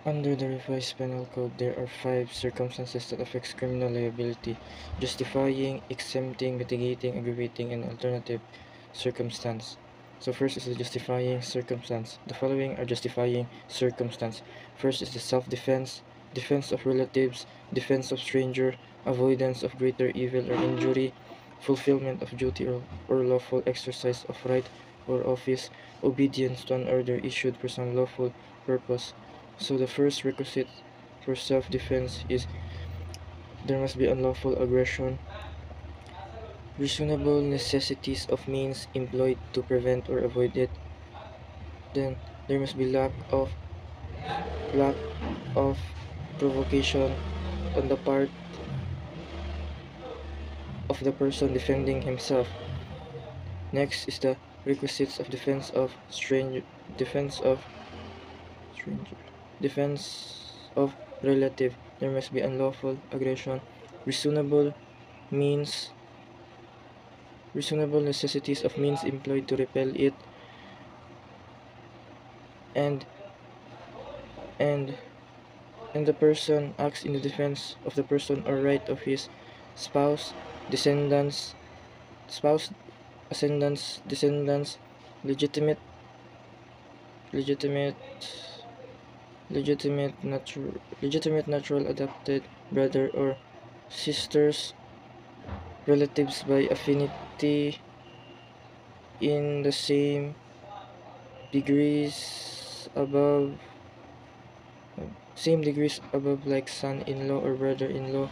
Under the revised penal code, there are 5 circumstances that affect criminal liability: justifying, exempting, mitigating, aggravating, and alternative circumstance. So first is the justifying circumstance. The following are justifying circumstance. First is the self-defense, defense of relatives, defense of stranger, avoidance of greater evil or injury, fulfillment of duty or lawful exercise of right or office, obedience to an order issued for some lawful purpose. So the first requisite for self-defense is there must be unlawful aggression, reasonable necessities of means employed to prevent or avoid it. Then there must be lack of provocation on the part of the person defending himself. Next is the requisites of defense of stranger, defense of relative. There must be unlawful aggression, reasonable means reasonable necessities of means employed to repel it, and and and the person acts in the defense of the person or right of his spouse, descendants, spouse, descendants, legitimate, legitimate, legitimate natural adopted brother or sisters, relatives by affinity in the degrees above same degrees above, like son-in-law or brother-in-law,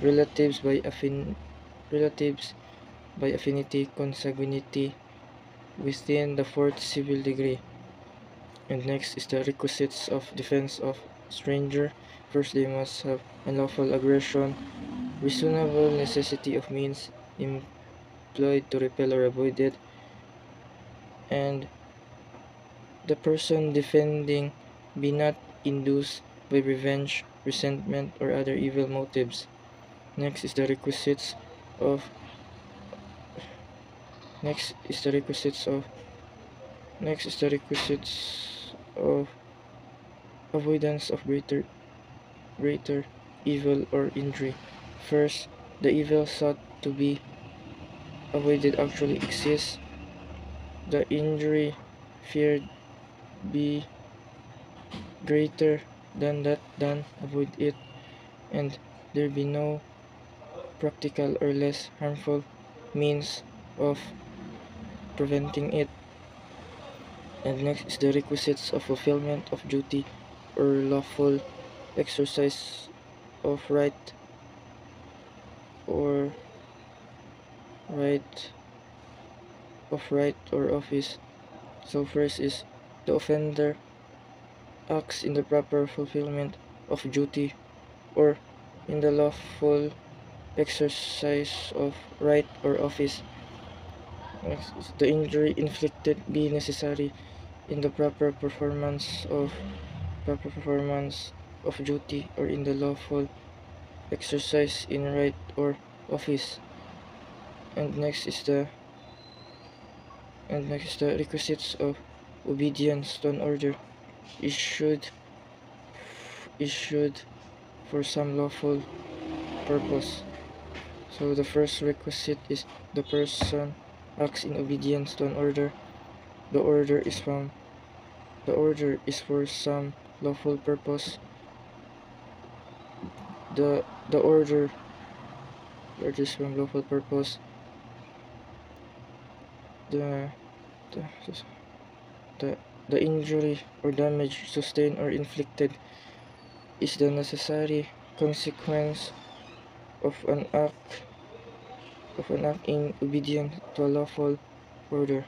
relatives by relatives by affinity, consanguinity within the fourth civil degree. And next is the requisites of defense of stranger. First, they must have unlawful aggression, reasonable necessity of means employed to repel or avoid it, and the person defending be not induced by revenge, resentment, or other evil motives. Next is the requisites of next is the requisites of next is the requisites of avoidance of greater evil or injury. First, the evil sought to be avoided actually exists. The injury feared be greater than that done avoid it, and there be no practical or less harmful means of preventing it. And next is the requisites of fulfillment of duty or lawful exercise of or right right or office. So first is the offender acts in the proper fulfillment of duty or in the lawful exercise of right or office. Next is the injury inflicted be necessary in the proper performance of duty or in the lawful exercise in right or office. And next is the requisites of obedience to an order issued issued for some lawful purpose. So the first requisite is the person acts in obedience to an order. The order is for some lawful purpose. The order is from lawful purpose. The the the, the injury or damage sustained or inflicted is the necessary consequence of an act in obedience to a lawful order.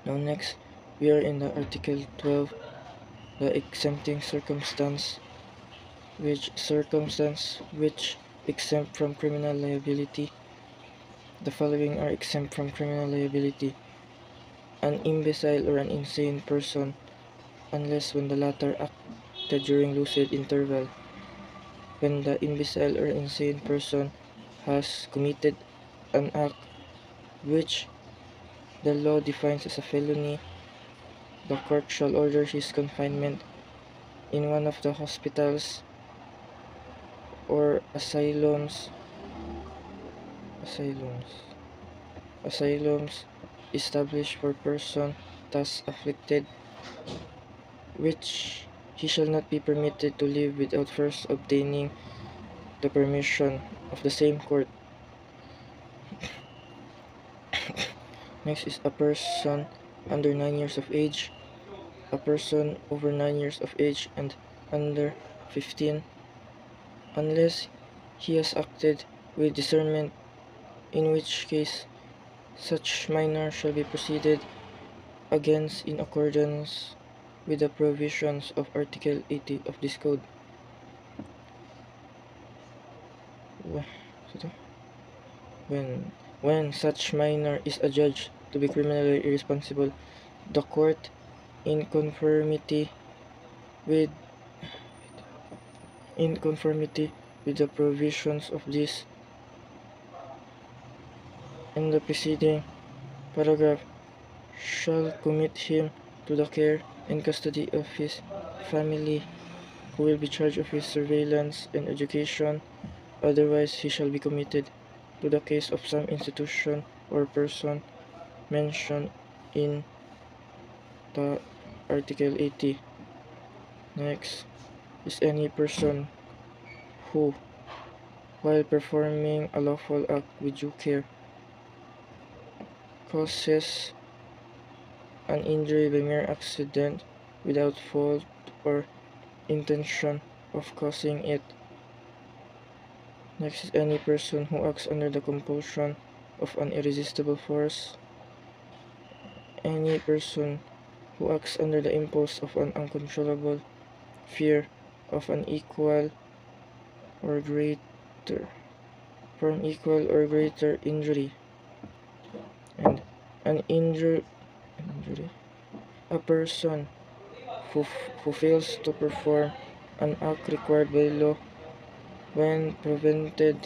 Now next, we are in the Article 12, the exempting circumstance, which exempt from criminal liability. The following are exempt from criminal liability: an imbecile or an insane person, unless when the latter acted during lucid interval. When the imbecile or insane person has committed an act which the law defines as a felony, the court shall order his confinement in one of the hospitals or asylums established for person thus afflicted, which he shall not be permitted to live without first obtaining the permission of the same court. Next is a person under 9 years of age, a person over 9 years of age and under 15, unless he has acted with discernment, in which case such minor shall be proceeded against in accordance with the provisions of Article 80 of this code. When such minor is adjudged to be criminally irresponsible, the court, in conformity with the provisions of this and the preceding paragraph, shall commit him to the care and custody of his family, who will be charged of his surveillance and education. Otherwise, he shall be committed to the case of some institution or person mentioned in the Article 80. Next is any person who, while performing a lawful act with due care, causes an injury by mere accident without fault or intention of causing it. Next is any person who acts under the compulsion of an irresistible force. Any person who acts under the impulse of an uncontrollable fear of an equal or greater injury. And an injury, a person who fails to perform an act required by law when prevented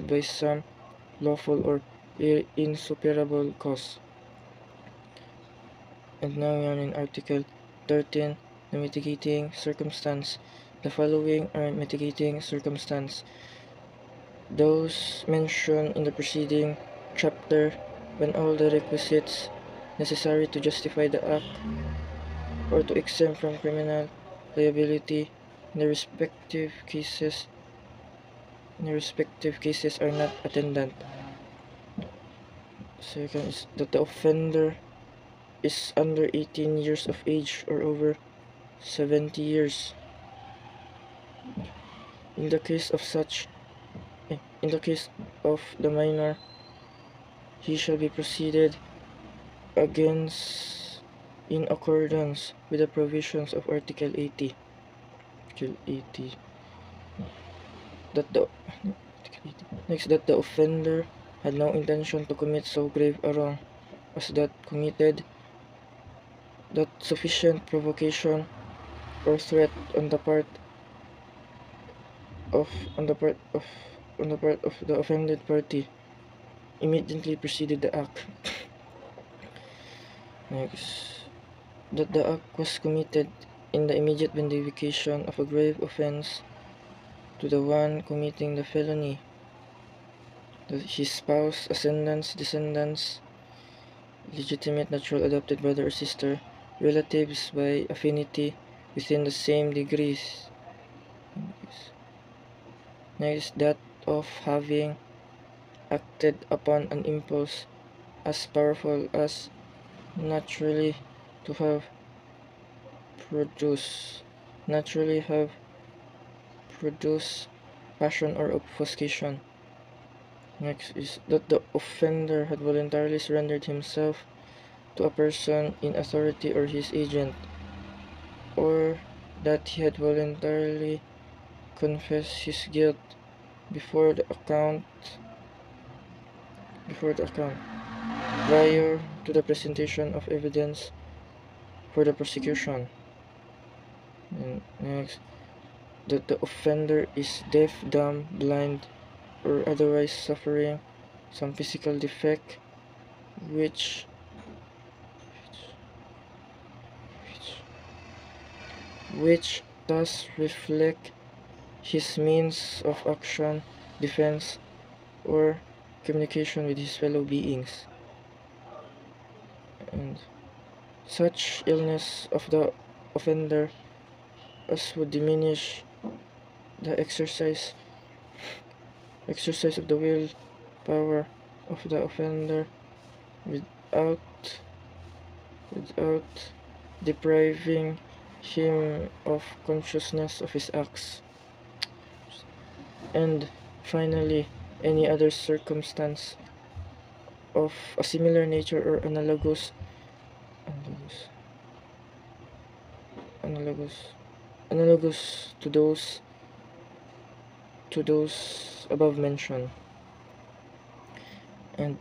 by some lawful or insuperable cause. And now we are in Article 13, the mitigating circumstance. The following are mitigating circumstance: those mentioned in the preceding chapter, when all the requisites necessary to justify the act or to exempt from criminal liability in the respective cases are not attendant. Second is that the offender is under 18 years of age or over 70 years. In the case of the minor, he shall be proceeded against in accordance with the provisions of Article 80. Next, that the offender had no intention to commit so grave a wrong as that committed, that sufficient provocation or threat on the part of the offended party immediately preceded the act. Next, that the act was committed in the immediate vindication of a grave offense to the one committing the felony, that his spouse, ascendants, descendants, legitimate natural adopted brother or sister, relatives by affinity within the same degrees. Next, that of having acted upon an impulse as powerful as naturally have produced passion or obfuscation. Next is that the offender had voluntarily surrendered himself to a person in authority or his agent, or that he had voluntarily confessed his guilt before the account prior to the presentation of evidence for the prosecution. And next, that the offender is deaf, dumb, blind, or otherwise suffering some physical defect which which thus reflect his means of action, defense, or communication with his fellow beings. And such illness of the offender as would diminish the exercise of the will power of the offender without without depriving him of consciousness of his acts. And finally, any other circumstance of a similar nature or analogous analogous to those above mentioned. And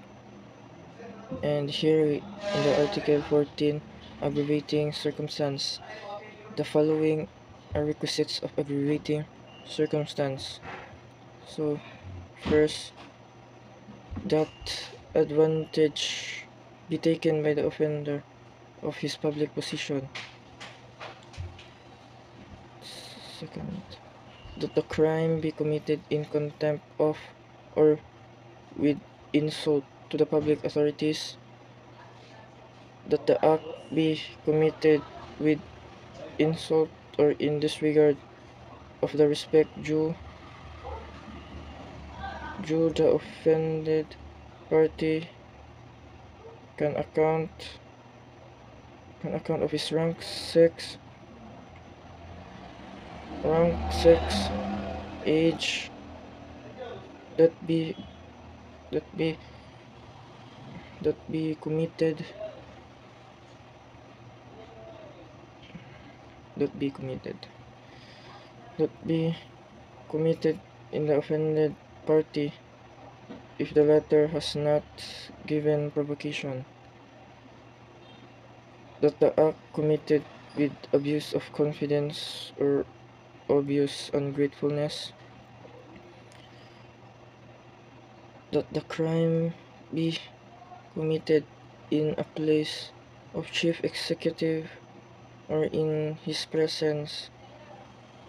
here in the Article 14, aggravating circumstance, the following are requisites of aggravating circumstance. So first, that advantage be taken by the offender of his public position. Second, that the crime be committed in contempt of or with insult to the public authorities, that the act be committed with insult or in disregard of the respect due the offended party can account of his sex, age, that be that be that be committed that be committed in the offended party if the latter has not given provocation, that the act committed with abuse of confidence or obvious ungratefulness, that the crime be committed in a place of chief executive or in his presence,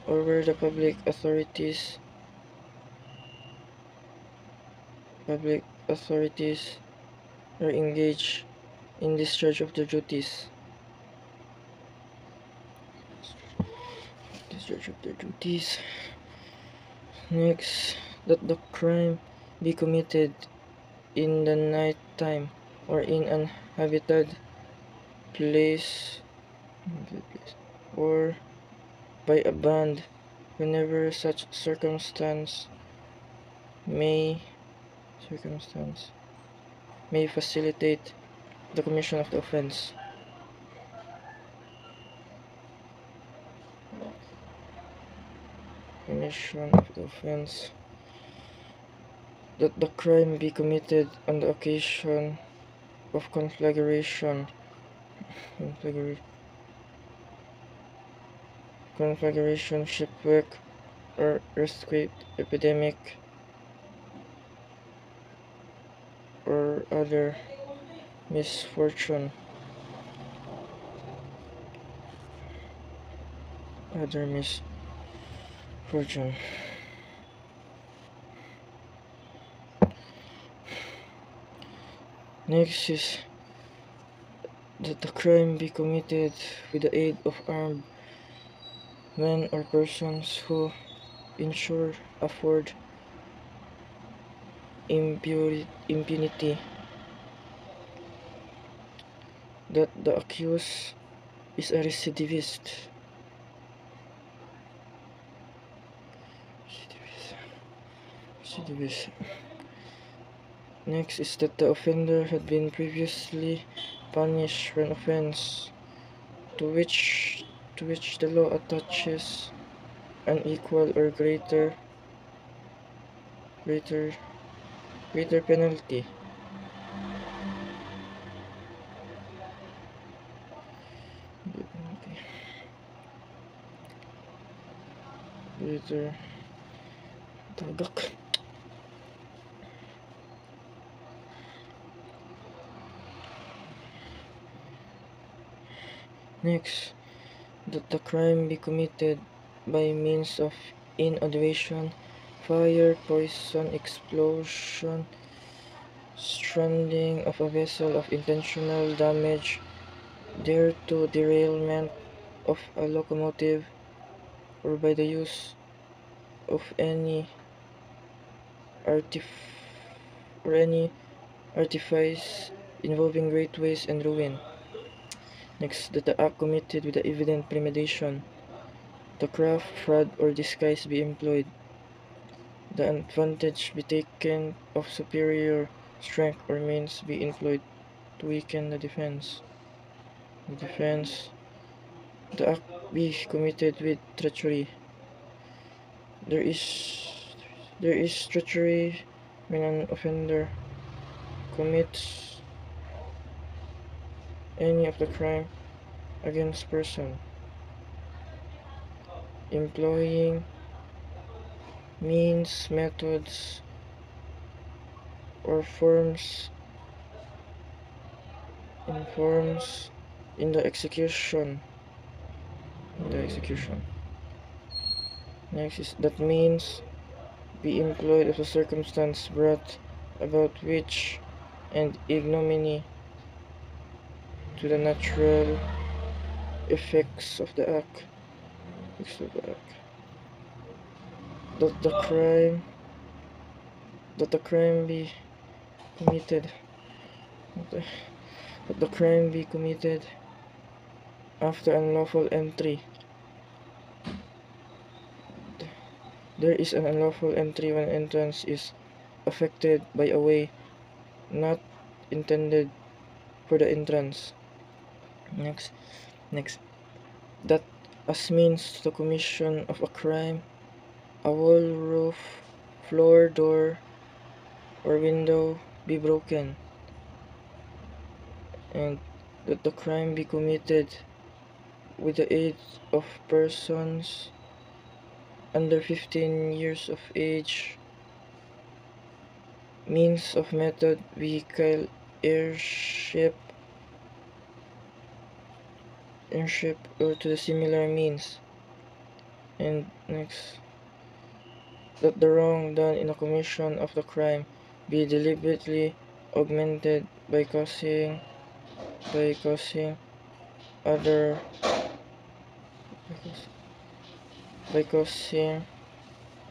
or where the public authorities are engaged in discharge of their duties. Next, that the crime be committed in the night time or in an habited place or by a band whenever such circumstance may facilitate the commission of the offense. That the crime be committed on the occasion of conflagration, shipwreck, or earthquake, epidemic, or other misfortune. Next is that the crime be committed with the aid of armed men or persons who afford impunity, that the accused is a recidivist. Next is that the offender had been previously punished for an offense to which the law attaches an equal or greater penalty. Next, that the crime be committed by means of inaudition, fire, poison, explosion, stranding of a vessel, of intentional damage thereto, derailment of a locomotive, or by the use of any artif- any artifice involving great waste and ruin. Next, that the act committed with the evident premeditation, the craft, fraud, or disguise be employed, the advantage be taken of superior strength or means be employed to weaken the defense. The defense, the act be committed with treachery. There is treachery when an offender commits any of the crime against person, employing means, methods, or forms in the execution. Next is that means be employed of a circumstance brought about which and ignominy to the natural effects of the act. That the crime be committed. That the crime be committed after unlawful entry. There is an unlawful entry when entrance is affected by a way not intended for the entrance. Next, that as means to the commission of a crime, a wall, roof, floor, door, or window be broken, and that the crime be committed with the aid of persons under 15 years of age, means of method, vehicle, airship, or to the similar means. And next, that the wrong done in the commission of the crime be deliberately augmented by causing other by causing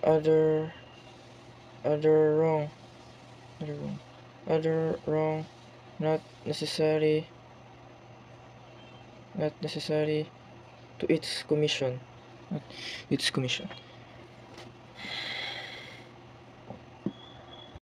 other other wrong other wrong not necessary to its commission.